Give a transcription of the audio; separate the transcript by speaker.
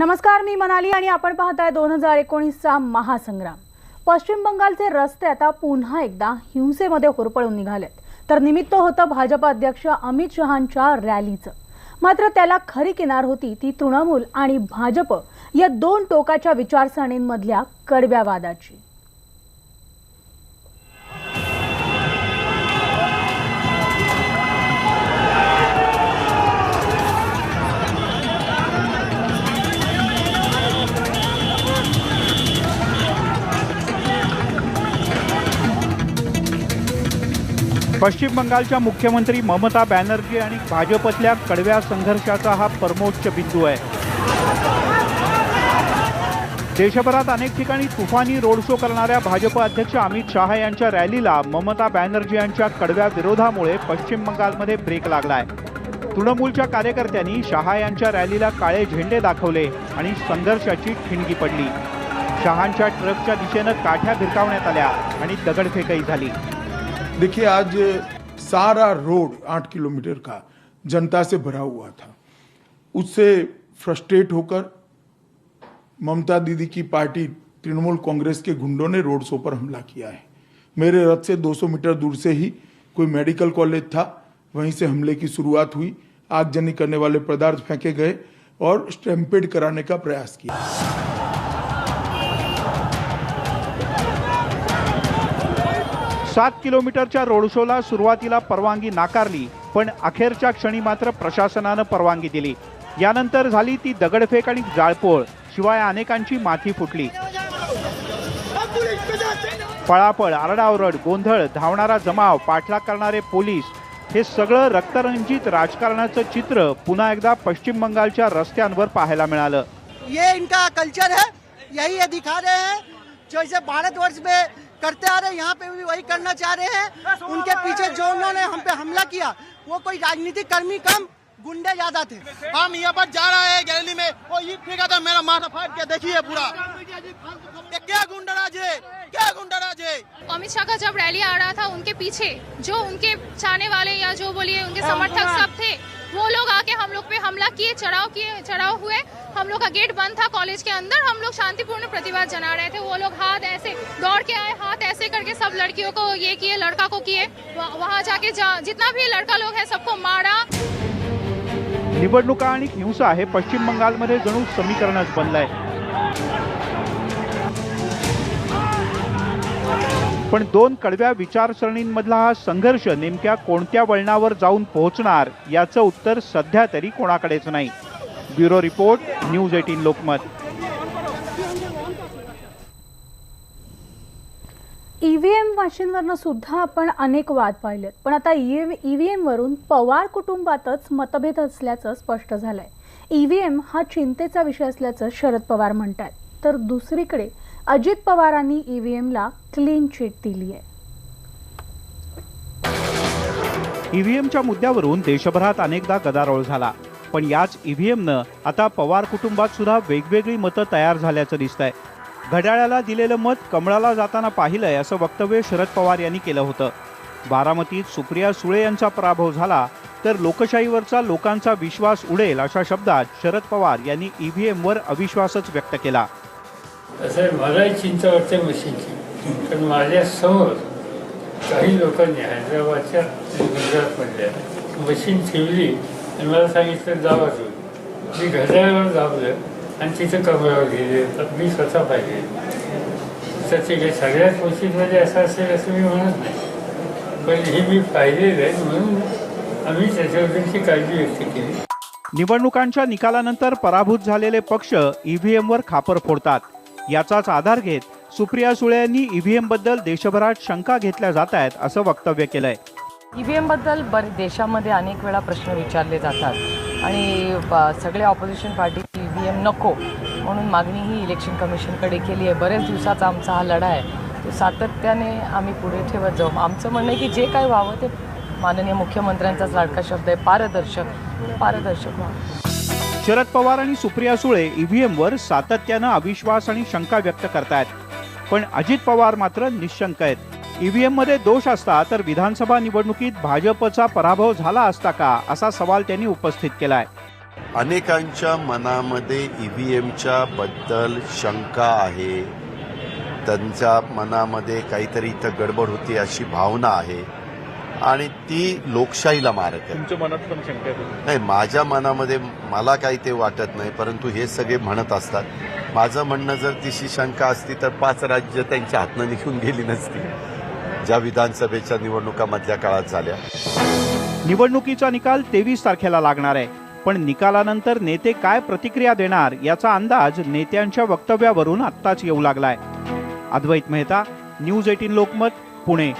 Speaker 1: नमस्कार, मी मनाली आणि आपण पाहताय 2019चा महासंग्राम। पश्चिम बंगालचे रस्ते आता पुन्हा एकदा हिंसेमध्ये होरपळून निघालेत। तर निमित्त होतं भाजप अध्यक्ष अमित शहांच्या रॅलीचं। मात्र त्याला खरी किनार होती ती तृणमूल आणि भाजप या दोन टोकाच्या विचारसरणींमधल्या कडव्या वादाची।
Speaker 2: पश्चिम बंगालच्या मुख्यमंत्री ममता बॅनर्जी आणि भाजपतल्या कडव्या संघर्षाचा हा परमोच्च बिंदू आहे। देशभरात अनेक ठिकाणी तुफानी रोड शो करणाऱ्या भाजप अध्यक्ष अमित शहा यांच्या रॅलीला ममता बॅनर्जी यांच्या कडव्या विरोधामुळे पश्चिम बंगालमध्ये ब्रेक लागलाय। तृणमूलच्या कार्यकर्त्यांनी शहा यांच्या रॅलीला काळे झेंडे दाखवले आणि संघर्षाची ठिणगी पडली। शहांच्या ट्रकच्या दिशेने काठ्या भिरकावण्यात आल्या आणि दगडफेकही झाली।
Speaker 3: देखिए, आज सारा रोड 8 किलोमीटर का जनता से भरा हुआ था। उससे फ्रस्ट्रेट होकर ममता दीदी की पार्टी तृणमूल कांग्रेस के गुंडों ने रोड शो पर हमला किया है। मेरे रथ से 200 मीटर दूर से ही कोई मेडिकल कॉलेज था, वहीं से हमले की शुरुआत हुई। आगजनी करने वाले पदार्थ फेंके गए और स्टैम्पेड कराने का प्रयास किया।
Speaker 2: 7 किलोमीटरच्या रोड शोला सुरुवातीला परवानगी नाकारली, पण अखेरच्या क्षणी मात्र प्रशासनाने परवानगी दिली। यानंतर झाली ती दगडफेक आणि जाळपोळ, शिवाय अनेकांची माथी फुटली। पळापळ, आरडाओरड, गोंधळ, धावणारा जमाव, पाठलाग करणारे पोलीस, हे सगळं रक्तरंजित राजकारणाचं चित्र पुन्हा एकदा पश्चिम बंगालच्या रस्त्यांवर पाहायला मिळालं।
Speaker 4: ये इनका कल्चर है, यही ये दिखा रहे हैं जो इसे भारतवर्ष में करते आ रहे हैं, यहाँ पे भी वही करना चाह रहे हैं। उनके पीछे जो उन्होंने हम पे हमला किया वो कोई राजनीतिक कर्मी कम गुंडे ज्यादा थे। हम यहाँ पर जा रहे हैं गैलरी में, वो ईट फेंका था, मेरा माथा फाट के देखिए पूरा। क्या गुंडाराज है, क्या गुंडाराज है।
Speaker 5: अमित शाह का जब रैली आ रहा था, उनके पीछे जो उनके चाहने वाले या जो बोलिए उनके समर्थक सब थे, वो लोग आके हम लोग पे हमला किए, चढ़ाव हुए। हम लोग का गेट बंद था कॉलेज के अंदर, हम लोग शांतिपूर्ण प्रतिवाद जना रहे थे। वो लोग हाथ ऐसे दौड़ के आए, हाथ ऐसे करके सब लड़कियों को ये किए, लड़का को किए। वहां जाके जितना भी लड़का लोग है सबको मारा।
Speaker 2: निवडणुका आणि हिंसा हे पश्चिम बंगालमध्ये जणू समीकरणच बनलंय। पण दोन कडव्या विचारसरणींमधला हा संघर्ष नेमक्या कोणत्या वळणावर जाऊन पोहोचणार याचं उत्तर सध्या तरी कोणाकडेच नाही। Bureau report, news 18 Lokmat.
Speaker 1: EVM मशीनवरनं सुद्धा आपण अनेक वाद पाहिलेत, पण आता ईव्हीएम वरून पवार कुटुंबातच मतभेद असल्याचं स्पष्ट झालंय। ईव्हीएम हा चिंतेचा विषय असल्याचं शरद पवार म्हणतात, तर दुसरीकडे अजित पवारांनी ईव्हीएमला क्लीन चिट दिली आहे।
Speaker 2: ईव्हीएमच्या मुद्द्यावरून देशभरात अनेकदा गदारोळ झाला, पण याच ईव्हीएमनं आता पवार कुटुंबात सुद्धा वेगवेगळी मतं तयार झाल्याचं दिसतंय। घड्याळाला दिलेलं मत कमळाला जाताना पाहिलंय असं वक्तव्य शरद पवार यांनी केलं होतं। बारामतीत सुप्रिया सुळे यांचा पराभव झाला तर लोकशाहीवरचा लोकांचा विश्वास उडेल अशा शब्दात शरद पवार यांनी ईव्हीएमवर अविश्वासच व्यक्त केला।
Speaker 6: मलाही चिंता वाटते मशीनची, कारण माझ्यासमोर काही लोकांनी हैदराबादच्या गुजरातमधल्या मशीन ठेवली आणि मला सांगितलं जावा तुम्ही। मी घड्याळावर दाबलं आणि तिथं कमळावर गेले, तर मी स्वतः पाहिले। त्याचे काही सगळ्याच मशीनमध्ये असं असेल असं मी म्हणत नाही, पण हे मी पाहिलेलं आहे म्हणून आम्ही त्याच्याबद्दलची काळजी व्यक्त केली।
Speaker 2: निवडणुकांच्या निकालानंतर पराभूत झालेले पक्ष ईव्हीएमवर खापर फोडतात। याचाच आधार घेत सुप्रिया सुळे यांनी ईव्हीएम बद्दल देशभरात शंका घेतल्या जात आहेत असं वक्तव्य केलंय।
Speaker 7: ईव्हीएम बद्दल देशामध्ये अनेक वेळा प्रश्न विचारले जातात आणि सगळे ऑपोजिशन पार्टी ईव्हीएम नको म्हणून मागणी ही इलेक्शन कमिशनकडे केली आहे। बरेच दिवसाचा आमचा हा लढा आहे, तो सातत्याने आम्ही पुढे ठेवत जाऊ। आमचं म्हणणं आहे की जे काय व्हावं ते माननीय मुख्यमंत्र्यांचाच लाडका शब्द आहे, पारदर्शक व्हावं।
Speaker 2: शरद पवार आणि सुप्रिया सुळे ईव्हीएमवर सातत्यानं अविश्वास आणि शंका व्यक्त करतायत, पण अजित पवार मात्र निशंक आहेत। ईव्हीएम मध्ये दोष असता तर विधानसभा निवडणुकीत भाजपचा पराभव झाला असता का असा सवाल त्यांनी उपस्थित केलाय।
Speaker 8: अनेकांच्या मनामध्ये EVMच्या बद्दल शंका आहे, त्यांच्या मनामध्ये काहीतरी इथं गडबड होती अशी भावना आहे आणि ती लोकशाहीला मारक आहे.
Speaker 9: तुमच्या मनात पण शंका आहे?
Speaker 8: नाही, माझ्या मनामध्ये मला काही ते वाटत नाही, परंतु हे सगळे म्हणत असतात. माझं म्हणणं जर तिशी शंका असती तर 5 राज्य त्यांच्या हातनं निघून गेली नसती, ज्या विधानसभेच्या निवडणुका मधल्या काळात झाल्या.
Speaker 2: निवडणुकीचा निकाल 23 तारखेला लागणार आहे, पण निकालानंतर नेते काय प्रतिक्रिया देणार याचा अंदाज नेत्यांच्या वक्तव्यावरून आत्ताच येऊ लागलाय. अद्वैत मेहता, न्यूज 18 लोकमत, पुणे.